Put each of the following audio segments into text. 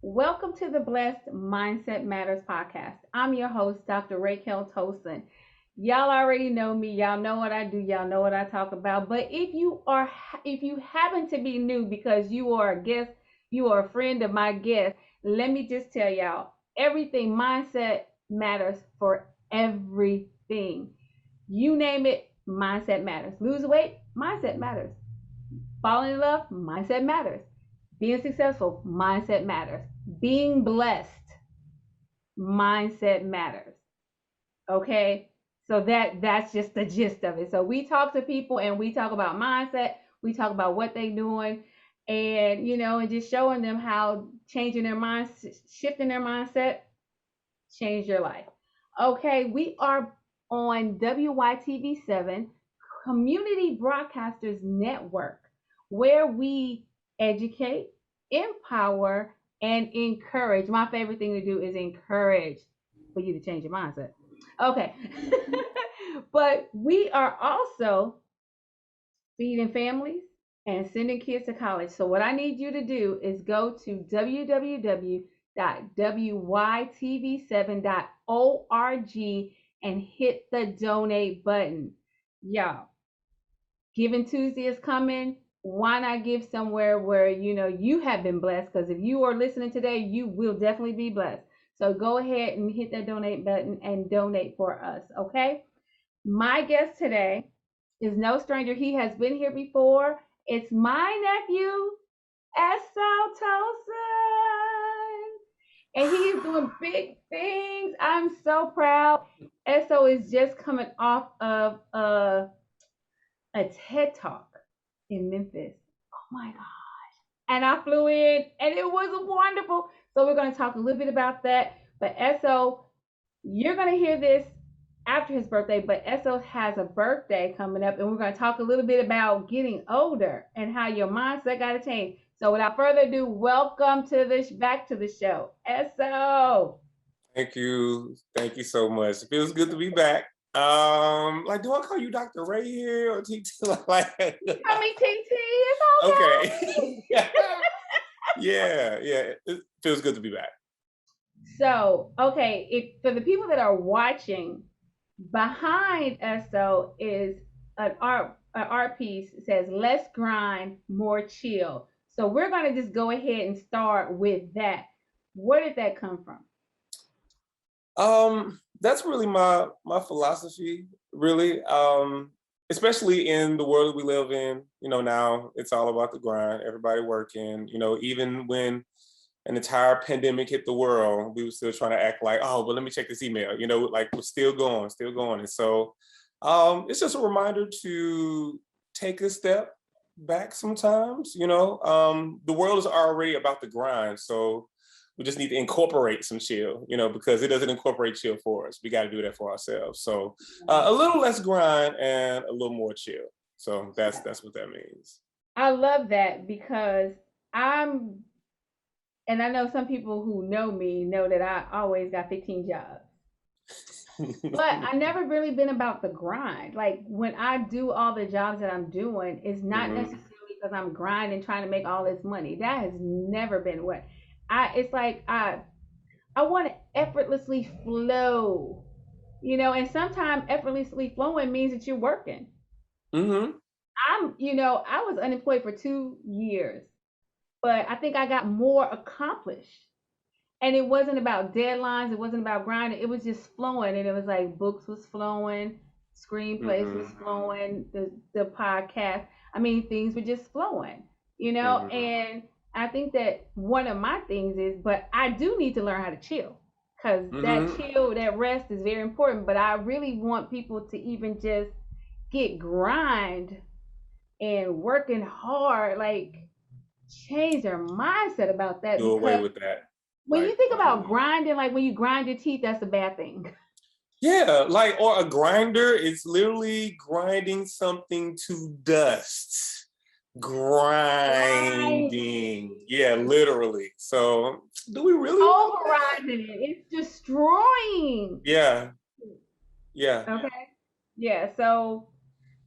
Welcome to the Blessed Mindset Matters podcast. I'm your host, Dr. Raykel Tosin. Y'all already know me. Y'all know what I do. Y'all know what I talk about. But if you happen to be new because you are a guest, you are a friend of my guest, let me just tell y'all, everything mindset matters for everything. You name it, mindset matters. Lose weight, mindset matters. Falling in love, mindset matters. Being successful, mindset matters. Being blessed, mindset matters. Okay? So that's just the gist of it. So we talk to people and we talk about mindset, we talk about what they're doing, and and just showing them how changing their mind, shifting their mindset, change your life. Okay, we are on WYTV7 Community Broadcasters Network, where we educate, empower, and encourage. My favorite thing to do is encourage for you to change your mindset. Okay. But we are also feeding families and sending kids to college. So what I need you to do is go to www.wytv7.org and hit the donate button. Y'all, Giving Tuesday is coming. Why not give somewhere where you have been blessed? Because if you are listening today, you will definitely be blessed. So go ahead and hit that donate button and donate for us, okay? My guest today is no stranger. He has been here before. It's my nephew, Eso Tosin. And he is doing big things. I'm so proud. Eso is just coming off of a TED Talk in Memphis. Oh my gosh. And I flew in and it was wonderful. So we're going to talk a little bit about that. But Eso, you're going to hear this after his birthday, but Eso has a birthday coming up and we're going to talk a little bit about getting older and how your mindset got to change. So without further ado, welcome to back to the show. Eso. Thank you. Thank you so much. It feels good to be back. Do I call you Dr. Ray here or TT? Call me TT. It's okay. Yeah. It feels good to be back. So, okay, for the people that are watching, behind Eso is an art piece. It says less grind, more chill. So we're gonna just go ahead and start with that. Where did that come from? That's really my philosophy, really. Especially in the world we live in, now it's all about the grind, everybody working, even when an entire pandemic hit the world, we were still trying to act like, oh, well, let me check this email, like we're still going. And so it's just a reminder to take a step back sometimes, the world is already about the grind. So we just need to incorporate some chill, because it doesn't incorporate chill for us. We got to do that for ourselves. So a little less grind and a little more chill. So that's what that means. I love that because and I know some people who know me know that I always got 15 jobs. But I never really been about the grind. Like when I do all the jobs that I'm doing, it's not necessarily because I'm grinding trying to make all this money. That has never been what it's like I want to effortlessly flow, and sometimes effortlessly flowing means that you're working. Mm-hmm. I was unemployed for 2 years, but I think I got more accomplished. And it wasn't about deadlines, it wasn't about grinding, it was just flowing. And it was like books was flowing, screenplays was flowing, the podcast. I mean, things were just flowing, and I think that one of my things is, but I do need to learn how to chill because that rest is very important. But I really want people to even just get grind and working hard, like change their mindset about that. Do away with that. When you think about grinding, like when you grind your teeth, that's a bad thing. Yeah, or a grinder is literally grinding something to dust. Grinding. Yeah, literally. So do we really overriding it? It's destroying. Yeah. Okay. Yeah. So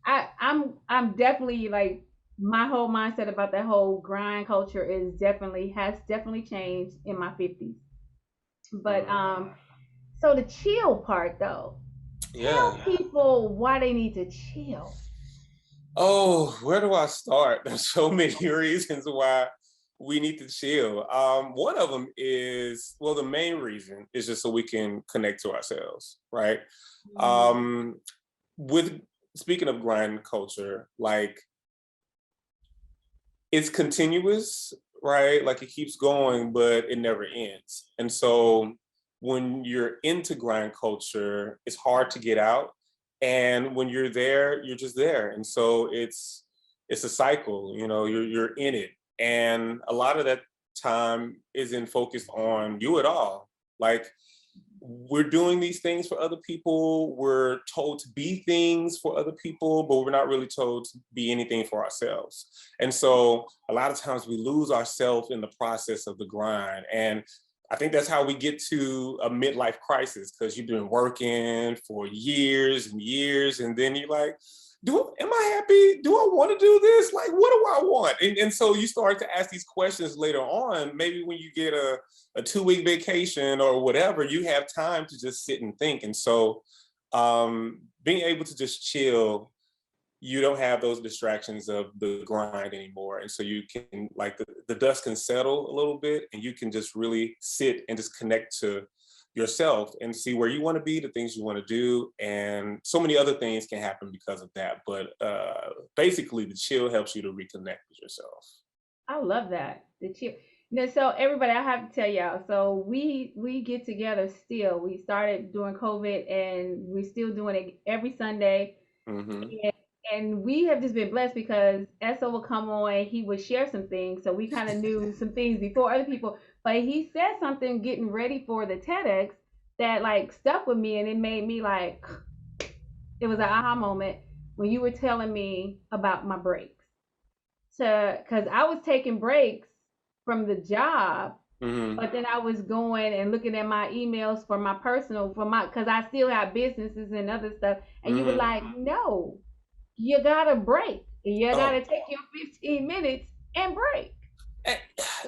I'm definitely like my whole mindset about that whole grind culture has definitely changed in my 50s. But Mm. so the chill part though, tell Yeah. people why they need to chill. Oh, where do I start? There's so many reasons why we need to chill. One of them is, well, the main reason is just so we can connect to ourselves, right? Mm, Um, with speaking of grind culture, like it's continuous, right? Like it keeps going, but it never ends. And so when you're into grind culture, it's hard to get out. And when you're there, you're just there. And so it's a cycle, you know, you're in it. And a lot of that time isn't focused on you at all. Like we're doing these things for other people. We're told to be things for other people, but we're not really told to be anything for ourselves. And so a lot of times we lose ourselves in the process of the grind. And I think that's how we get to a midlife crisis, because you've been working for years and years, and then you're like, am I happy? Do I want to do this? Like, what do I want? And so you start to ask these questions later on. Maybe when you get a 2 week vacation or whatever, you have time to just sit and think. And so being able to just chill, you don't have those distractions of the grind anymore. And so you can, like, the dust can settle a little bit, and you can just really sit and just connect to yourself and see where you want to be, the things you want to do. And so many other things can happen because of that. But basically, the chill helps you to reconnect with yourself. I love that. The chill. So everybody, I have to tell y'all. So we get together still. We started during COVID, and we're still doing it every Sunday. Hmm. And, and we have just been blessed because Esso will come on, he would share some things. So we kind of knew some things before other people. But he said something getting ready for the TEDx that like stuck with me, and it made me like, it was an aha moment when you were telling me about my breaks. Because I was taking breaks from the job, Hmm. but then I was going and looking at my emails for my personal, because I still have businesses and other stuff. And you were Hmm. like, no, you gotta break. You gotta Oh, take your 15 minutes and break. and,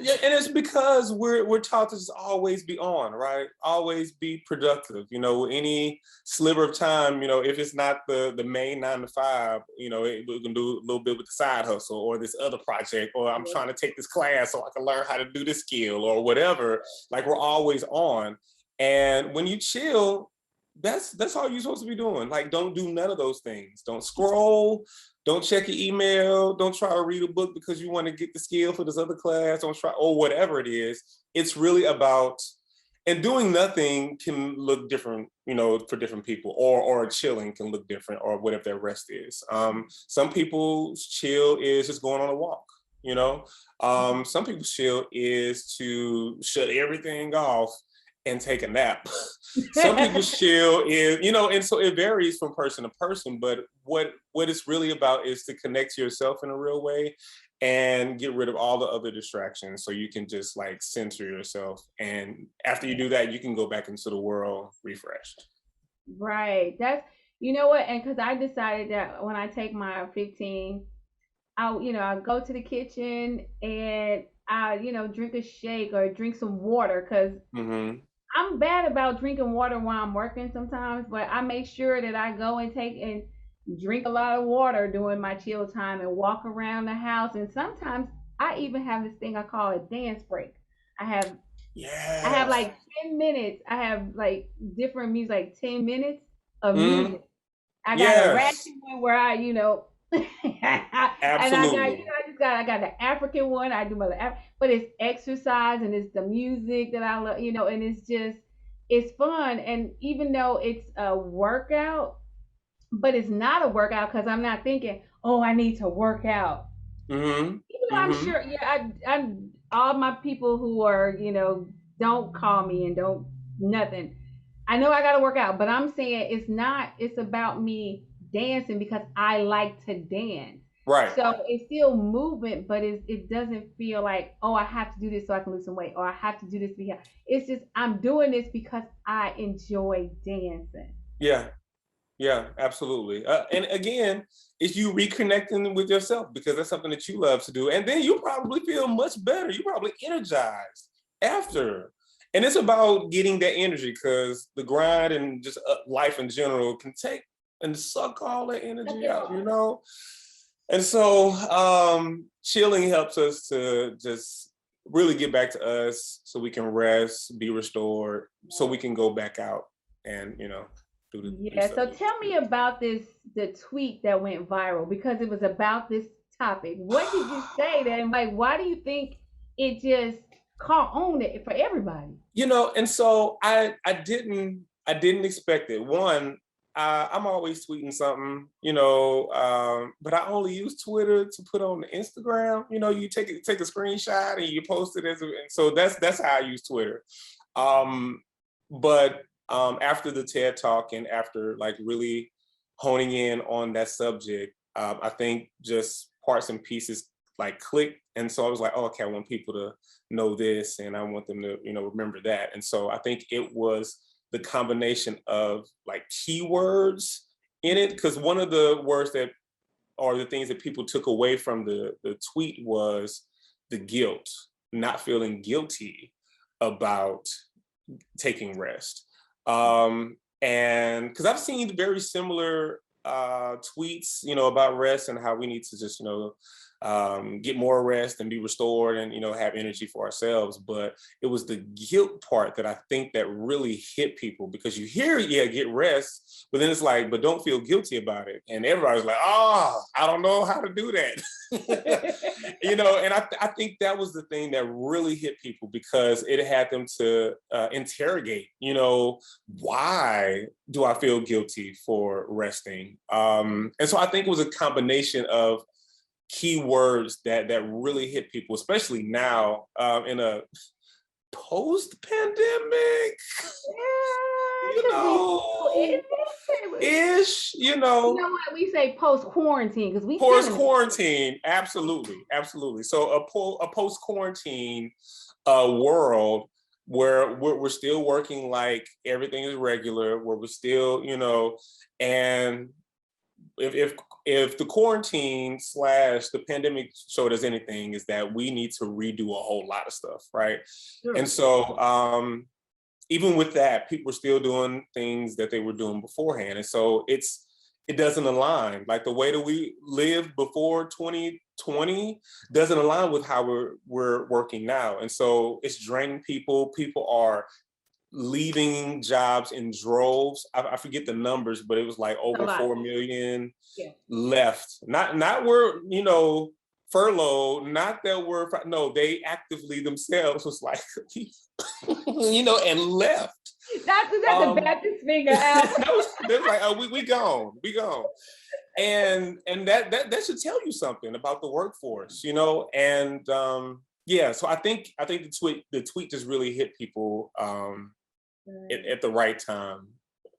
yeah, and it's because we're taught to just always be on, right? Always be productive. You know, any sliver of time, you know, if it's not the main 9 to 5, you know, we can do a little bit with the side hustle or this other project, or I'm trying to take this class so I can learn how to do this skill or whatever. Like we're always on. And when you chill, that's all you're supposed to be doing. Like, don't do none of those things. Don't scroll. Don't check your email. Don't try to read a book because you want to get the skill for this other class. Don't try, or whatever it is. It's really about, and doing nothing can look different, you know, for different people, or chilling can look different, or whatever their rest is. Some people's chill is just going on a walk, you know. Some people's chill is to shut everything off and take a nap. Some people's chill is, you know, and so it varies from person to person. But what it's really about is to connect to yourself in a real way and get rid of all the other distractions, so you can just like center yourself. And after you do that, you can go back into the world refreshed. Right. That's, you know what? And because I decided that when I take my 15, I go to the kitchen and drink a shake or drink some water because Mm-hmm. I'm bad about drinking water while I'm working sometimes, but I make sure that I go and take and drink a lot of water during my chill time and walk around the house. And sometimes I even have this thing I call a dance break. I have I have Yes. like 10 minutes. I have like different music, like 10 minutes of Mm-hmm. music. I got a ratchet Yes. one where and I got, Absolutely. I got the African one. I do my, but it's exercise and it's the music that I love, and it's fun. And even though it's a workout, but it's not a workout because I'm not thinking, oh, I need to work out. Mm-hmm. Even though I'm Mm-hmm. sure, yeah, all my people who are, don't call me and don't nothing. I know I got to work out, but I'm saying it's not, it's about me dancing because I like to dance. Right. So it's still movement, but it doesn't feel like, oh, I have to do this so I can lose some weight, or I have to do this it's just, I'm doing this because I enjoy dancing. Yeah. Yeah, absolutely. And again, it's you reconnecting with yourself because that's something that you love to do. And then you probably feel much better. You probably energized after. And it's about getting that energy because the grind and just life in general can take and suck all that energy out, you know? And so chilling helps us to just really get back to us so we can rest, be restored, so we can go back out and, you know, do Yeah, stuff. so tell me about the tweet that went viral because it was about this topic. What did you say then? Like, why do you think it just caught on it for everybody? You know, and so I didn't expect it. One, I'm always tweeting something, you know, but I only use Twitter to put on the Instagram. You know, you take a screenshot and you post it and so that's how I use Twitter. Um, but after the TED Talk and after like really honing in on that subject, I think just parts and pieces like clicked, and so I was like, oh, okay, I want people to know this, and I want them to, you know, remember that. And so I think it was the combination of like keywords in it, because one of the words that or the things that people took away from the tweet was the guilt, not feeling guilty about taking rest. And because I've seen very similar tweets, you know, about rest and how we need to just, you know, get more rest and be restored and, you know, have energy for ourselves. But it was the guilt part that I think that really hit people because you hear, yeah, get rest, but then it's like, but don't feel guilty about it. And everybody's like, oh, I don't know how to do that. You know, and I think that was the thing that really hit people because it had them to interrogate, you know, why do I feel guilty for resting? And so I think it was a combination of keywords that really hit people, especially now in a post-pandemic, you know, ish, you know. You know what we say post quarantine because we Post quarantine, absolutely, absolutely. So a post quarantine world where we're still working like everything is regular, where we're still, you know, and if the quarantine / the pandemic showed us anything, is that we need to redo a whole lot of stuff, right? Sure. And so even with that, people are still doing things that they were doing beforehand, and so it doesn't align. Like the way that we lived before 2020 doesn't align with how we're working now, and so it's draining people. People are leaving jobs in droves. I forget the numbers, but it was like over 4 million left. Not we're, you know, furloughed, not that we're, no, they actively themselves was like, you know, and left. That's the Baptist finger out. They're like, oh, we gone. And that should tell you something about the workforce, you know, and yeah, so I think the tweet just really hit people at the right time.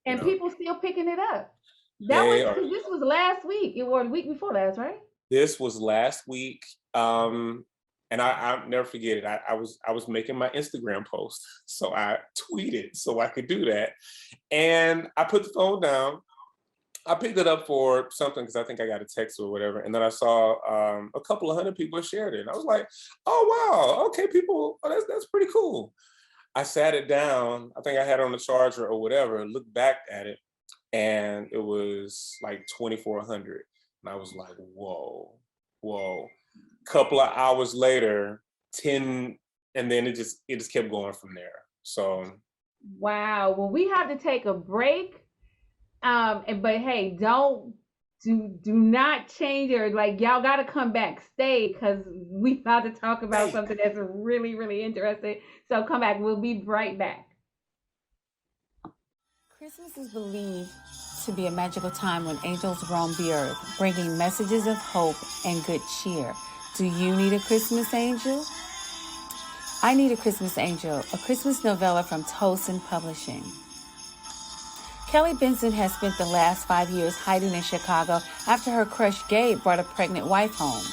And people still picking it up. This was last week. It was the week before last, right? This was last week. And I'll never forget it. I was making my Instagram post. So I tweeted so I could do that. And I put the phone down. I picked it up for something because I think I got a text or whatever. And then I saw a couple of hundred people shared it. And I was like, oh, wow. Okay, people, that's pretty cool. I sat it down. I think I had it on the charger or whatever, looked back at it, and it was like 2,400. And I was like, whoa. Couple of hours later, 10, and then it just kept going from there. So wow. Well, we have to take a break. But hey, do not change or like y'all gotta come back, stay, because we about to talk about something that's really, really interesting. So come back, we'll be right back. Christmas is believed to be a magical time when angels roam the earth, bringing messages of hope and good cheer. Do you need a Christmas angel? I Need a Christmas Angel, a Christmas novella from Tolson Publishing. Kelly Benson has spent the last 5 years hiding in Chicago after her crush Gabe brought a pregnant wife home.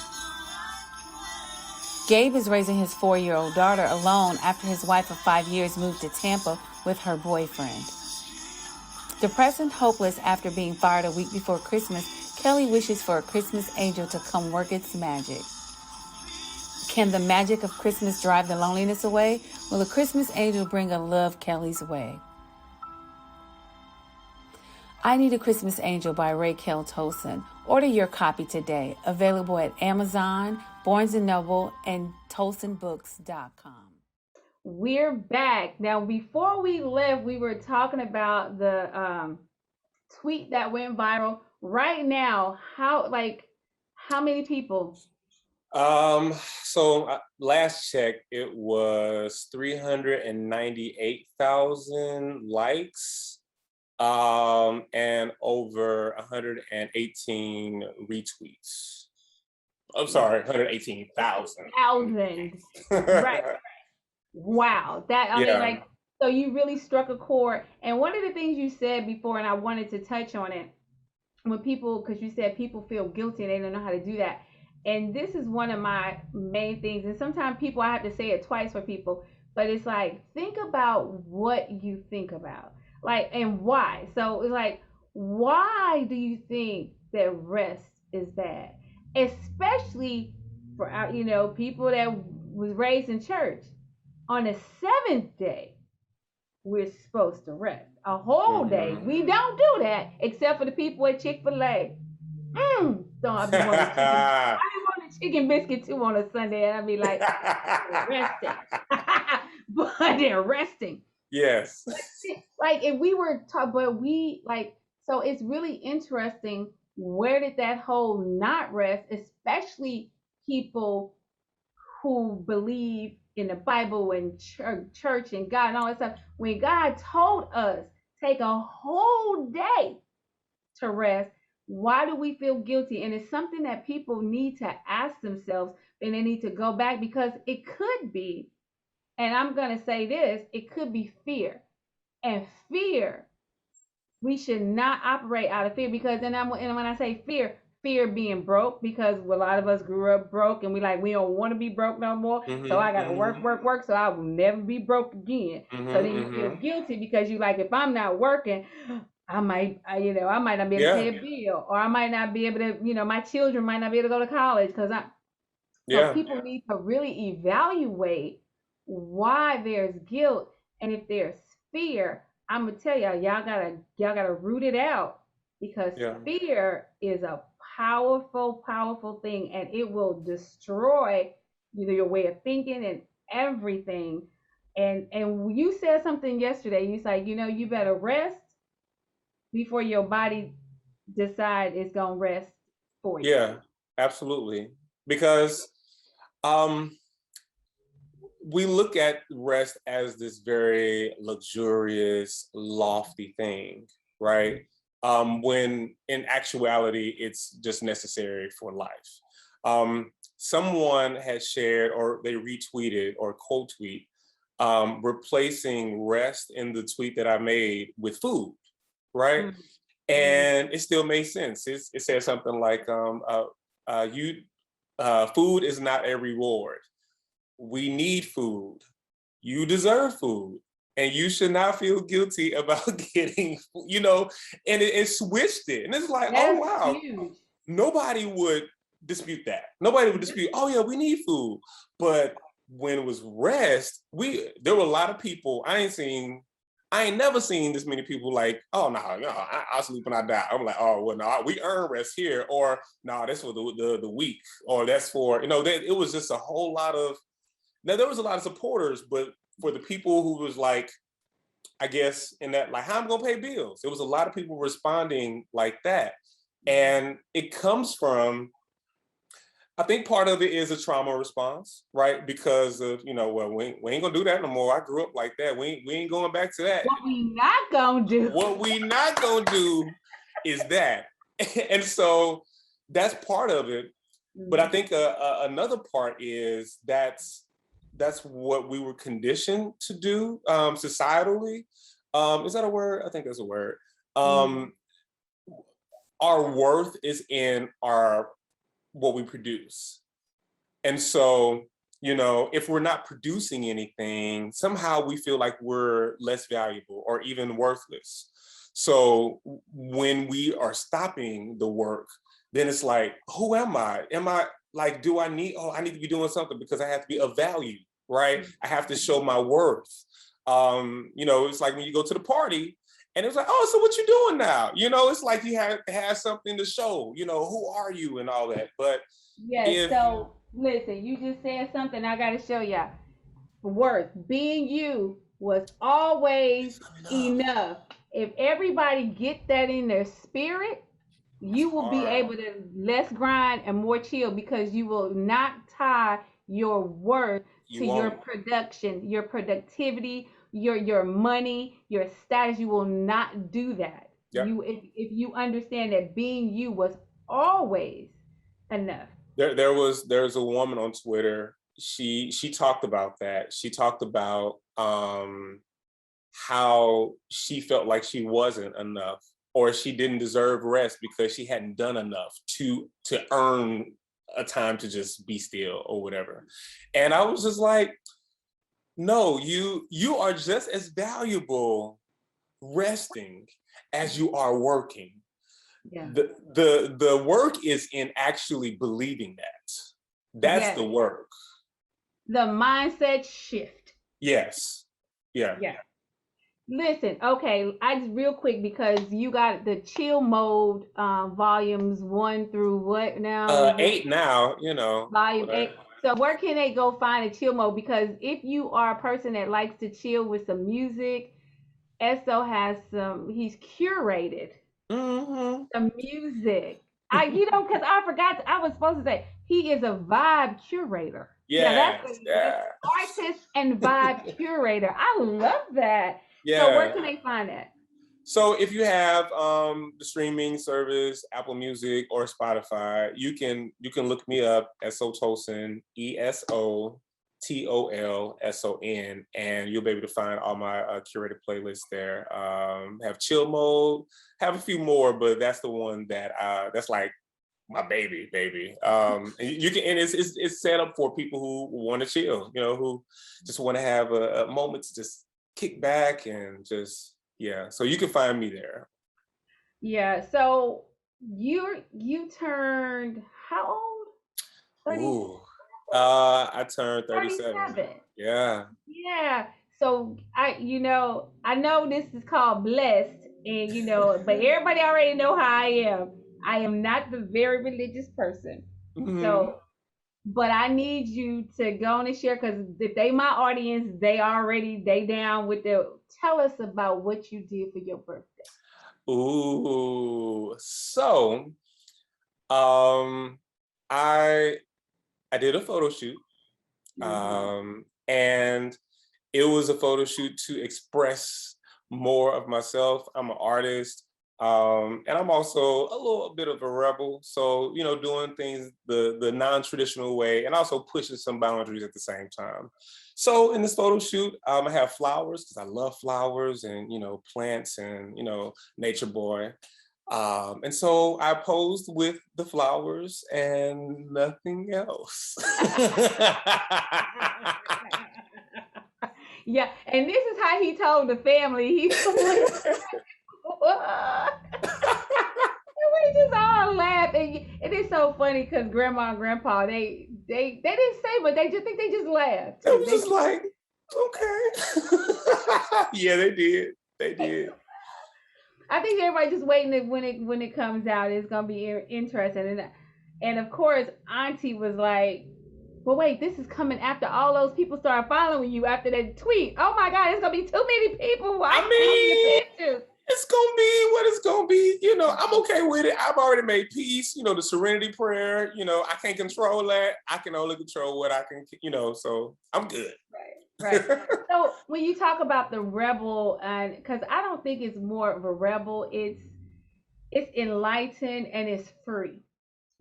Gabe is raising his 4-year-old daughter alone after his wife of 5 years moved to Tampa with her boyfriend. Depressed and hopeless after being fired a week before Christmas, Kelly wishes for a Christmas angel to come work its magic. Can the magic of Christmas drive the loneliness away? Will a Christmas angel bring a love Kelly's way? I Need a Christmas Angel by Raykel Tosin. Order your copy today. Available at Amazon, Barnes & Noble, and TosinBooks.com. We're back. Now, before we left, we were talking about the tweet that went viral. Right now, how many people? So last check, it was 398,000 likes, and over 118 retweets. I'm sorry, 118,000. Right. Wow. I Yeah. mean, so you really struck a chord. And one of the things you said before, and I wanted to touch on it, because you said people feel guilty and they don't know how to do that. And this is one of my main things. And sometimes I have to say it twice for people, but it's like, think about what you think about, and why. So it's like, why do you think that rest is bad? Especially for, people that was raised in church. On the seventh day, we're supposed to rest a whole day. We don't do that except for the people at Chick-fil-A. So I be wanting chicken biscuit too on a Sunday, and I be like, resting. But they're resting. Yes. If we were taught, so it's really interesting. Where did that whole not rest, especially people who believe in the Bible and church and God and all that stuff, when God told us take a whole day to rest, why do we feel guilty? And it's something that people need to ask themselves, and they need to go back, because it could be, and I'm going to say this, it could be fear. And fear, we should not operate out of fear, because and when I say fear being broke, because a lot of us grew up broke, and we don't want to be broke no more. So I gotta work, so I will never be broke again. So then you feel guilty because you if I'm not working, I might not be able to pay a bill, or I might not be able to, my children might not be able to go to college So people need to really evaluate why there's guilt, and if there's fear, I'm gonna tell y'all gotta root it out, because fear is a powerful thing, and it will destroy your way of thinking and everything. And you said something yesterday. You said, you better rest before your body decide it's gonna rest for you. Yeah, absolutely. Because we look at rest as this very luxurious, lofty thing, right? When in actuality, it's just necessary for life. Someone has shared, or they retweeted or quote tweet, replacing rest in the tweet that I made with food, right? And it still made sense. It said something like, food is not a reward. We need food. You deserve food. And you should not feel guilty about getting, and it switched it. And it's like, That's oh, wow. huge. Nobody would dispute that. Nobody would dispute, oh yeah, we need food. But when it was rest, there were a lot of people, I ain't never seen this many people like, oh no, I'll sleep when I die. I'm like, oh well, no, we earn rest here, or no, that's for the week, or that's for, it was just a whole lot of, now there was a lot of supporters, but for the people who was like, I guess in that, like, how I'm gonna pay bills, there was a lot of people responding like that. And it comes from, I think part of it is a trauma response, right? Because of, well, we ain't gonna do that no more. I grew up like that. We ain't going back to that. What we not gonna do. What we not gonna do is that. And so that's part of it. But I think another part is that's what we were conditioned to do societally. Is that a word? I think that's a word. Our worth is in what we produce. And so, if we're not producing anything, somehow we feel like we're less valuable or even worthless. So when we are stopping the work, then it's like, who am I? Am I like, do I need, I need to be doing something because I have to be of value, right? I have to show my worth. It's like when you go to the party and it's like, oh, so what you doing now? It's like you have to have something to show, who are you and all that. But Yes, so listen, you just said something I got to show y'all. Worth. Being you was always enough. If everybody get that in their spirit, you will be able to less grind and more chill because you will not tie your worth to your production, your productivity, your money, your status. You will not do that. Yep. If you understand that being you was always enough. There's a woman on Twitter. She talked about that. She talked about how she felt like she wasn't enough, or she didn't deserve rest because she hadn't done enough to earn a time to just be still or whatever. And I was just like, no, you are just as valuable resting as you are working. Yeah. The work is in actually believing that. That's the work. The mindset shift. Yes. Yeah. Listen, okay, I just real quick because you got the chill mode volumes 1 through what now? 8 now, Volume 8. So where can they go find a chill mode? Because if you are a person that likes to chill with some music, Eso has he's curated some music. Because I forgot, I was supposed to say, he is a vibe curator. Yeah, that's artist and vibe curator. I love that. Yeah. So where can they find that? So if you have the streaming service, Apple Music or Spotify, you can look me up, Eso Tolson, ESOTOLSON, and you'll be able to find all my curated playlists there. Have chill mode, have a few more, but that's the one that's like my baby. You can, and it's set up for people who want to chill, who just want to have a moment to just kick back and just, so you can find me there. Yeah. So you turned how old? 30. Ooh. I turned 37. 37. Yeah. So I know this is called blessed, and but everybody already know how I am. I am not the very religious person. Mm-hmm. So, but I need you to go on and share, because if they my audience, they down with tell us about what you did for your birthday. Ooh, so I did a photo shoot. And it was a photo shoot to express more of myself. I'm an artist. And I'm also a little bit of a rebel. So, doing things the non-traditional way, and also pushing some boundaries at the same time. So in this photo shoot, I have flowers because I love flowers and, plants and, nature boy. And so I posed with the flowers and nothing else. Yeah, and this is how he told the family. We just all laugh, and it is so funny because Grandma and Grandpa they didn't say, but they just laughed. It was just like, okay. Yeah, they did. I think everybody just waiting when it comes out. It's gonna be interesting, and of course, Auntie was like, "But wait, this is coming after all those people started following you after that tweet. Oh my God, it's gonna be too many people. I mean, your pictures." It's gonna be what it's gonna be. I'm okay with it. I've already made peace. The serenity prayer. I can't control that. I can only control what I can. So I'm good. Right. So when you talk about the rebel, and because I don't think it's more of a rebel, it's enlightened and it's free,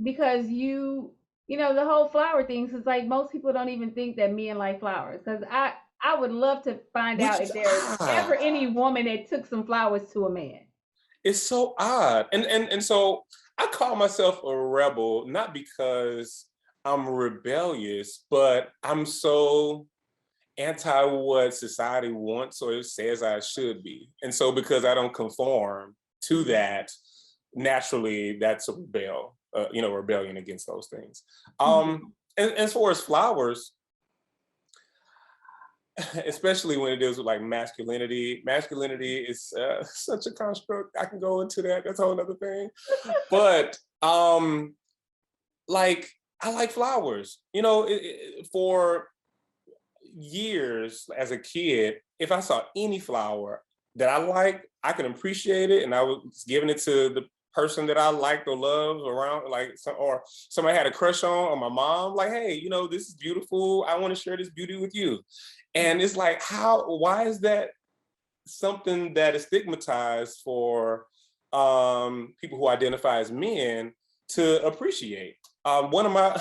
because the whole flower thing is like most people don't even think that men like flowers, because I would love to find out if there's ever any woman that took some flowers to a man. It's so odd. And so I call myself a rebel, not because I'm rebellious, but I'm so anti what society wants or it says I should be. And so because I don't conform to that, naturally that's a rebellion against those things. And as far as flowers, especially when it deals with like masculinity is such a construct. I can go into that. That's a whole other thing. But like I like flowers. For years as a kid, if I saw any flower that I liked, I could appreciate it, and I was giving it to the person that I liked or loved around, or somebody had a crush on, or my mom, like, hey, this is beautiful. I want to share this beauty with you. And it's like, why is that something that is stigmatized for people who identify as men to appreciate? One of my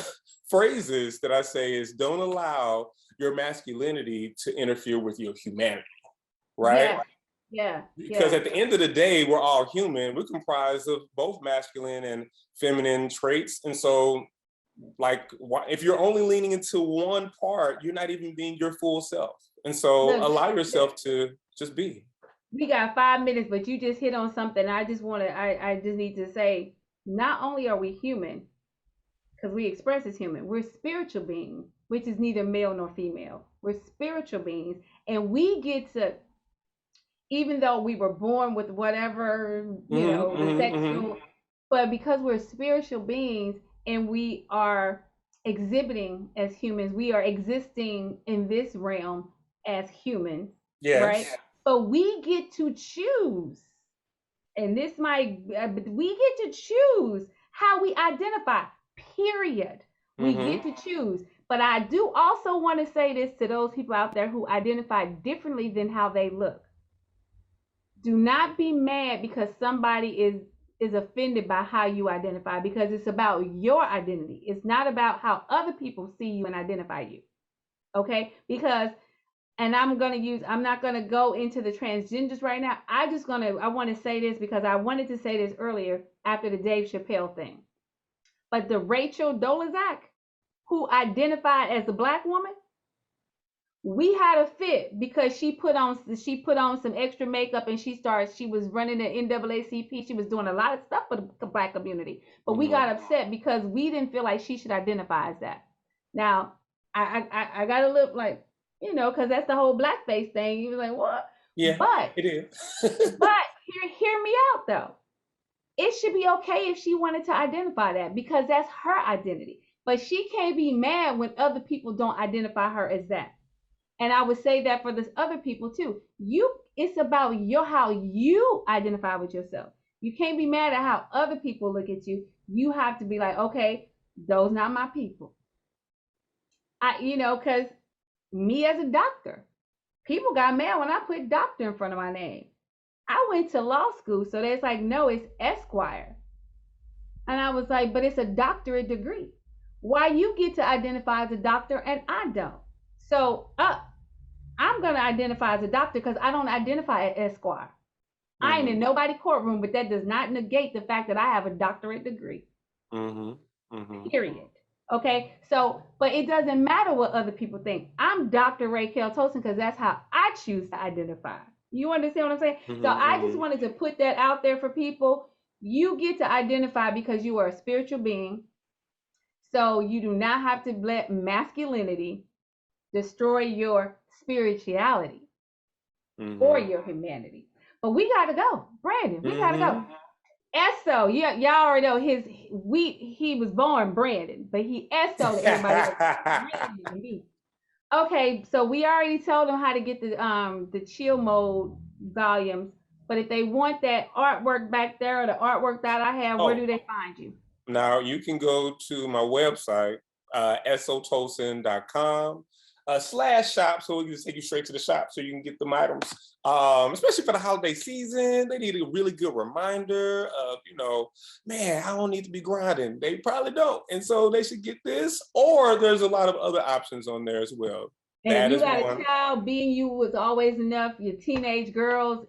phrases that I say is, don't allow your masculinity to interfere with your humanity, right? Yeah. Because at the end of the day, we're all human. We're comprised of both masculine and feminine traits. And so, like, if you're only leaning into one part, you're not even being your full self. And so allow yourself to just be. We got 5 minutes, but you just hit on something. I just need to say, not only are we human, because we express as human, we're spiritual beings, which is neither male nor female. We're spiritual beings, and we get to, even though we were born with whatever, the sexual, but because we're spiritual beings and we are exhibiting as humans, we are existing in this realm as humans, right? But we get to choose, and we get to choose how we identify, period. We get to choose. But I do also want to say this to those people out there who identify differently than how they look. Do not be mad because somebody is offended by how you identify, because it's about your identity. It's not about how other people see you and identify you. Okay? Because, and I'm not going to go into the transgenders right now. I want to say this because I wanted to say this earlier after the Dave Chappelle thing. But the Rachel Dolezal, who identified as a Black woman, we had a fit because she put on some extra makeup, and she was running the NAACP. She was doing a lot of stuff for the Black community, but we got upset because we didn't feel like she should identify as that. Now, I got to look like, because that's the whole blackface thing. You was like, what? Yeah, but it is. But hear me out though. It should be okay if she wanted to identify that, because that's her identity. But she can't be mad when other people don't identify her as that. And I would say that for this other people too. It's about how you identify with yourself. You can't be mad at how other people look at you. You have to be like, okay, those not my people. Because me as a doctor, people got mad when I put doctor in front of my name. I went to law school, so they're like, no, it's Esquire. And I was like, but it's a doctorate degree. Why you get to identify as a doctor and I don't? So I'm going to identify as a doctor because I don't identify as Esquire. I ain't in nobody's courtroom, but that does not negate the fact that I have a doctorate degree. Period. Okay, so, but it doesn't matter what other people think. I'm Dr. Raykel Tosin because that's how I choose to identify. You understand what I'm saying? So I just wanted to put that out there for people. You get to identify because you are a spiritual being. So you do not have to let masculinity destroy your spirituality or your humanity. But we got to go. Brandon, we got to go. Eso, y'all already know he was born Brandon, but he Eso to everybody. Okay, so we already told them how to get the chill mode volumes, but if they want that artwork back there or the artwork that I have, where do they find you? Now you can go to my website, esotosin.com. /shop, so we can just take you straight to the shop so you can get them items. Especially for the holiday season, they need a really good reminder of, man, I don't need to be grinding. They probably don't. And so they should get this, or there's a lot of other options on there as well. And if you got a child, being you was always enough, your teenage girls,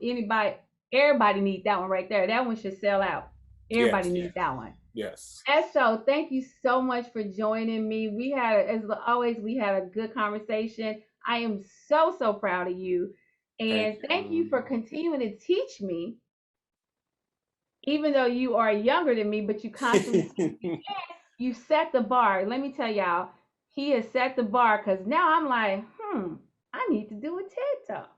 everybody needs that one right there. That one should sell out. Everybody needs that one. Yes. Eso, thank you so much for joining me. As always, we had a good conversation. I am so, so proud of you. And thank you you. for continuing to teach me, even though you are younger than me, but you constantly you set the bar. Let me tell y'all, he has set the bar because now I'm like, I need to do a TED Talk.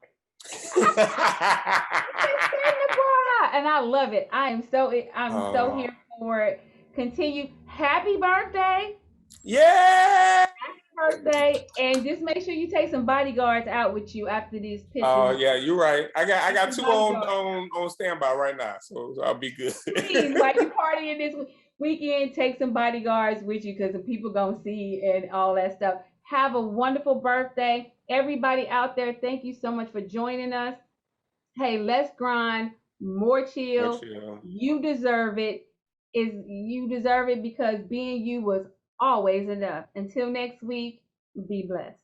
And I love it. I'm so here for it. Continue. Happy birthday. Yeah. Happy birthday. And just make sure you take some bodyguards out with you after these pictures. Oh yeah, you're right. I got two on standby right now, so I'll be good. Please, while you partying this weekend, take some bodyguards with you because the people gonna see and all that stuff. Have a wonderful birthday. Everybody out there, thank you so much for joining us. Hey, let's grind. More chill. You deserve it. You deserve it because being you was always enough. Until next week, be blessed.